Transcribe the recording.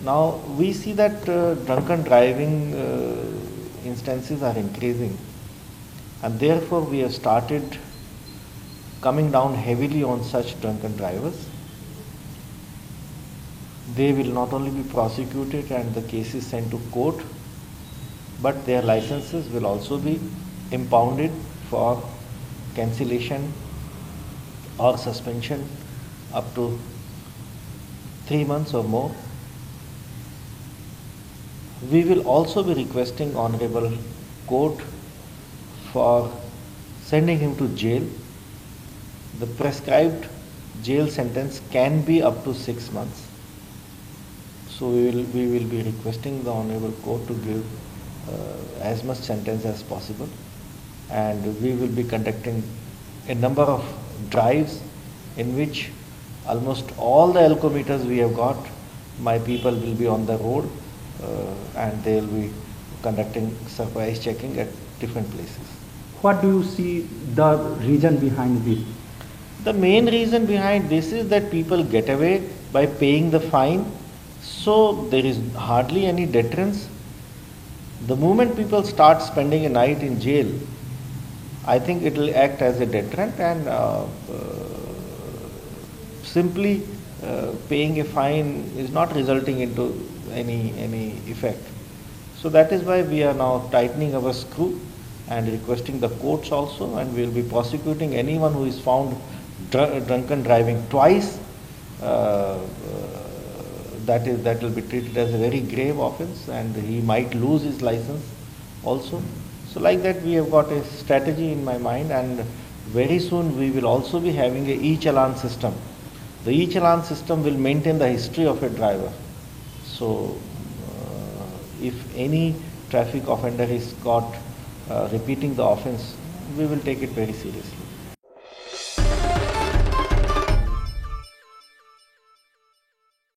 Now we see that drunken driving instances are increasing, and therefore we have started coming down heavily on such drunken drivers. They will not only be prosecuted and the cases sent to court, but their licenses will also be impounded for cancellation or suspension up to 3 months or more. We will also be requesting Honorable Court for sending him to jail. The prescribed jail sentence can be up to 6 months. So we will be requesting the Honorable Court to give as much sentence as possible, and we will be conducting a number of drives in which almost all the alcometers we have got, my people will be on the road and they will be conducting surprise checking at different places. What do you see the reason behind this? The main reason behind this is that people get away by paying the fine, so there is hardly any deterrence. The moment people start spending a night in jail, I think it will act as a deterrent, and simply paying a fine is not resulting into any effect. So that is why we are now tightening our screw and requesting the courts also, and we will be prosecuting anyone who is found drunken driving twice. That will be treated as a very grave offence, and he might lose his license also. So like that we have got a strategy in my mind, and very soon we will also be having a e-challan system. The e-challan system will maintain the history of a driver. So if any traffic offender is caught repeating the offence, we will take it very seriously.